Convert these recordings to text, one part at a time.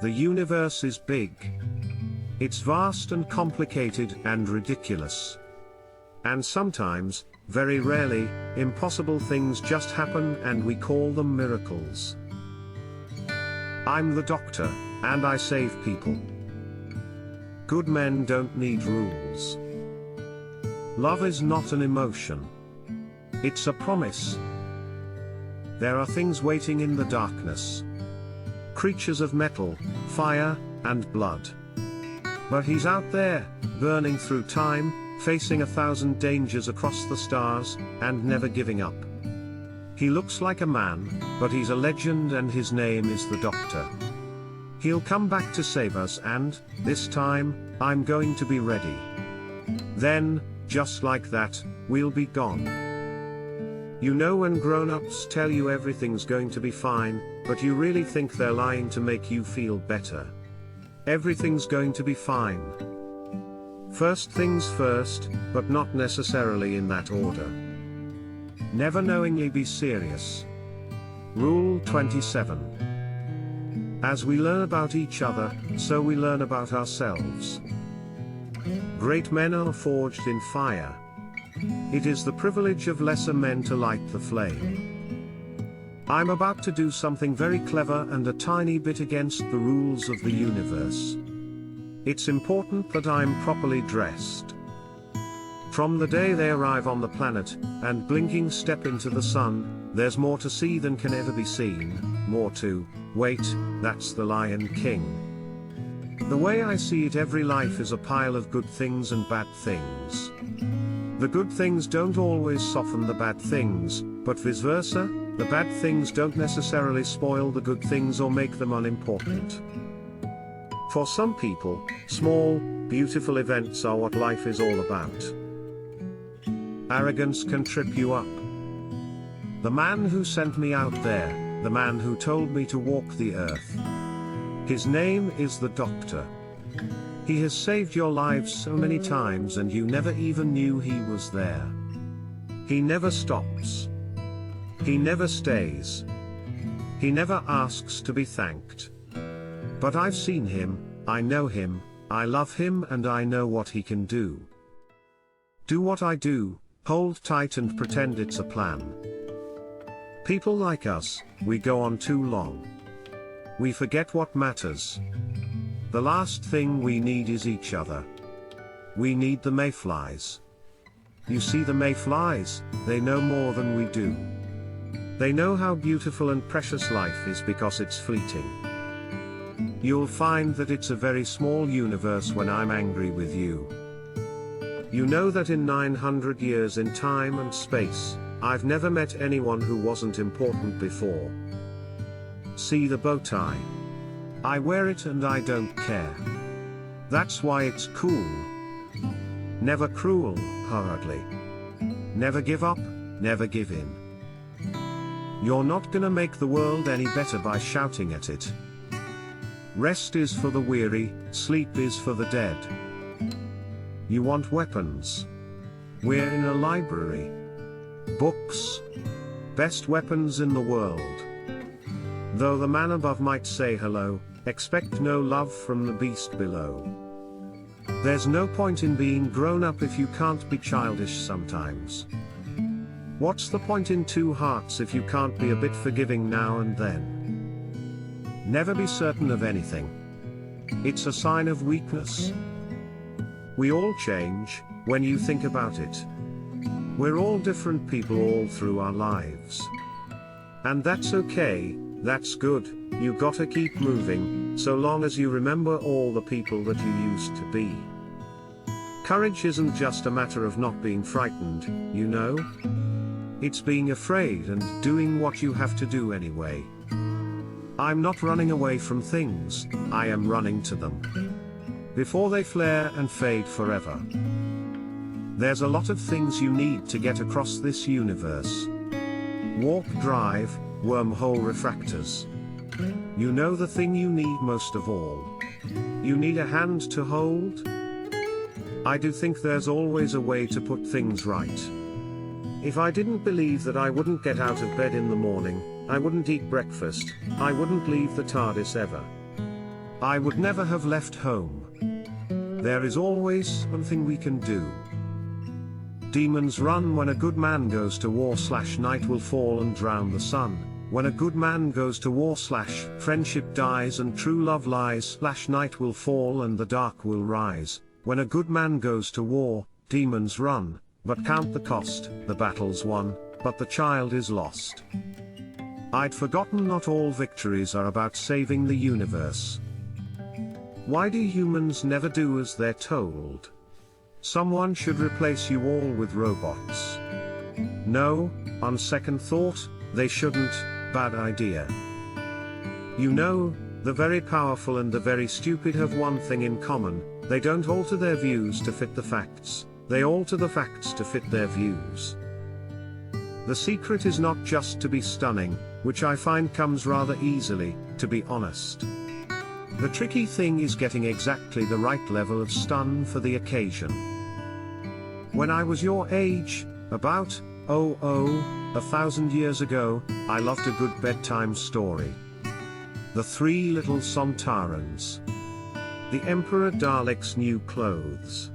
The universe is big. It's vast and complicated and ridiculous. And sometimes, very rarely, impossible things just happen and we call them miracles. I'm the doctor, and I save people. Good men don't need rules. Love is not an emotion. It's a promise. There are things waiting in the darkness. Creatures of metal, fire, and blood. But he's out there, burning through time, facing 1,000 dangers across the stars, and never giving up. He looks like a man, but he's a legend and his name is the Doctor. He'll come back to save us and, this time, I'm going to be ready. Then, just like that, we'll be gone. You know when grown-ups tell you everything's going to be fine, but you really think they're lying to make you feel better. Everything's going to be fine. First things first, but not necessarily in that order. Never knowingly be serious. Rule 27. As we learn about each other, so we learn about ourselves. Great men are forged in fire. It is the privilege of lesser men to light the flame. I'm about to do something very clever and a tiny bit against the rules of the universe. It's important that I'm properly dressed. From the day they arrive on the planet, and blinking step into the sun, there's more to see than can ever be seen, more to, wait, that's the Lion King. The way I see it, every life is a pile of good things and bad things. The good things don't always soften the bad things, but vice versa, the bad things don't necessarily spoil the good things or make them unimportant. For some people, small, beautiful events are what life is all about. Arrogance can trip you up. The man who sent me out there, the man who told me to walk the earth. His name is the Doctor. He has saved your lives so many times and you never even knew he was there. He never stops. He never stays. He never asks to be thanked. But I've seen him, I know him, I love him and I know what he can do. Do what I do, hold tight and pretend it's a plan. People like us, we go on too long. We forget what matters. The last thing we need is each other. We need the mayflies. You see, the mayflies, they know more than we do. They know how beautiful and precious life is because it's fleeting. You'll find that it's a very small universe when I'm angry with you. You know that in 900 years in time and space, I've never met anyone who wasn't important before. See the bow tie? I wear it and I don't care. That's why it's cool. Never cruel, hardly. Never give up, never give in. You're not gonna make the world any better by shouting at it. Rest is for the weary, sleep is for the dead. You want weapons? We're in a library. Books. Best weapons in the world. Though the man above might say hello, expect no love from the beast below. There's no point in being grown up if you can't be childish sometimes. What's the point in two hearts if you can't be a bit forgiving now and then? Never be certain of anything. It's a sign of weakness. We all change, when you think about it. We're all different people all through our lives. And that's okay, that's good, you gotta keep moving, so long as you remember all the people that you used to be. Courage isn't just a matter of not being frightened, you know? It's being afraid and doing what you have to do anyway. I'm not running away from things, I am running to them. Before they flare and fade forever. There's a lot of things you need to get across this universe. Warp drive, wormhole refractors. You know the thing you need most of all. You need a hand to hold? I do think there's always a way to put things right. If I didn't believe that I wouldn't get out of bed in the morning, I wouldn't eat breakfast, I wouldn't leave the TARDIS ever. I would never have left home. There is always something we can do. Demons run when a good man goes to war / night will fall and drown the sun. When a good man goes to war / friendship dies and true love lies / night will fall and the dark will rise. When a good man goes to war, demons run, but count the cost, the battle's won, but the child is lost. I'd forgotten not all victories are about saving the universe. Why do humans never do as they're told? Someone should replace you all with robots. No, on second thought, they shouldn't, bad idea. You know, the very powerful and the very stupid have one thing in common, they don't alter their views to fit the facts, they alter the facts to fit their views. The secret is not just to be stunning, which I find comes rather easily, to be honest. The tricky thing is getting exactly the right level of stun for the occasion. When I was your age, about, 1,000 years ago, I loved a good bedtime story. The Three Little Sontarans. The Emperor Dalek's New Clothes.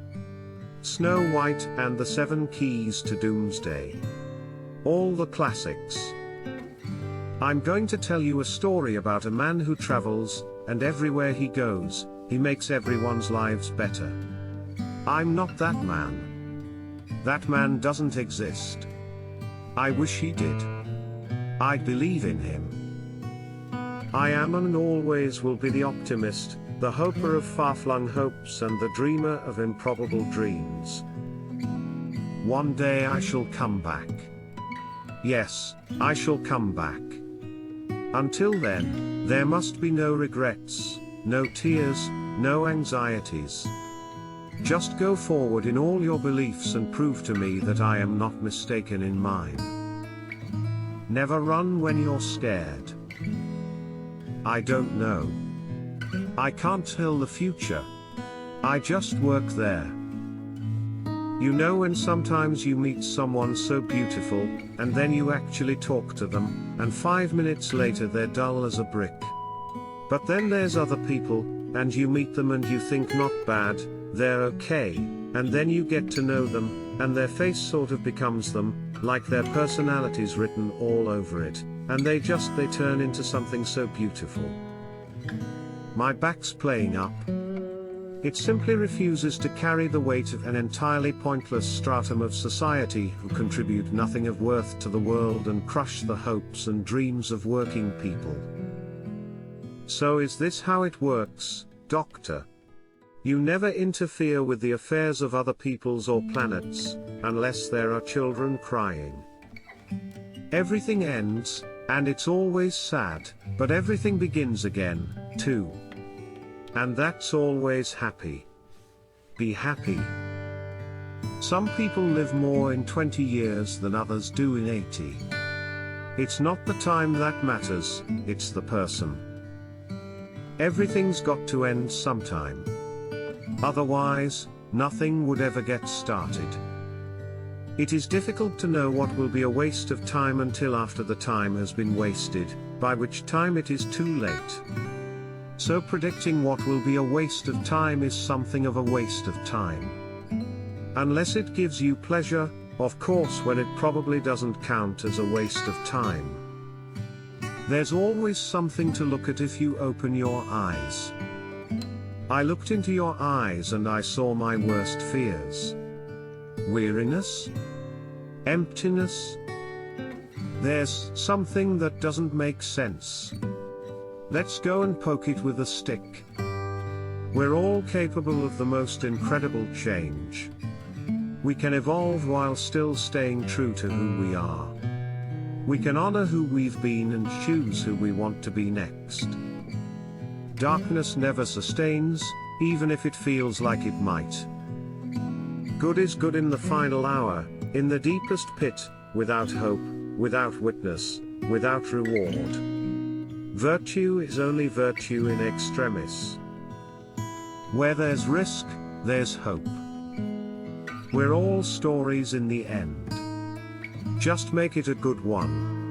Snow White and the Seven Keys to Doomsday. All the classics. I'm going to tell you a story about a man who travels, and everywhere he goes, he makes everyone's lives better. I'm not that man. That man doesn't exist. I wish he did. I believe in him. I am and always will be the optimist, the hoper of far-flung hopes and the dreamer of improbable dreams. One day I shall come back. Yes, I shall come back. Until then, there must be no regrets, no tears, no anxieties. Just go forward in all your beliefs and prove to me that I am not mistaken in mine. Never run when you're scared. I don't know. I can't tell the future. I just work there. You know when sometimes you meet someone so beautiful, and then you actually talk to them, and 5 minutes later they're dull as a brick. But then there's other people, and you meet them and you think not bad, they're okay, and then you get to know them, and their face sort of becomes them, like their personality's written all over it, and they turn into something so beautiful. My back's playing up. It simply refuses to carry the weight of an entirely pointless stratum of society who contribute nothing of worth to the world and crush the hopes and dreams of working people. So is this how it works, Doctor? You never interfere with the affairs of other peoples or planets, unless there are children crying. Everything ends, and it's always sad, but everything begins again, too. And that's always happy. Be happy. Some people live more in 20 years than others do in 80. It's not the time that matters, it's the person. Everything's got to end sometime. Otherwise, nothing would ever get started. It is difficult to know what will be a waste of time until after the time has been wasted, by which time it is too late. So predicting what will be a waste of time is something of a waste of time. Unless it gives you pleasure, of course, when it probably doesn't count as a waste of time. There's always something to look at if you open your eyes. I looked into your eyes and I saw my worst fears. Weariness? Emptiness? There's something that doesn't make sense. Let's go and poke it with a stick. We're all capable of the most incredible change. We can evolve while still staying true to who we are. We can honor who we've been and choose who we want to be next. Darkness never sustains, even if it feels like it might. Good is good in the final hour, in the deepest pit, without hope, without witness, without reward. Virtue is only virtue in extremis. Where there's risk, there's hope. We're all stories in the end. Just make it a good one.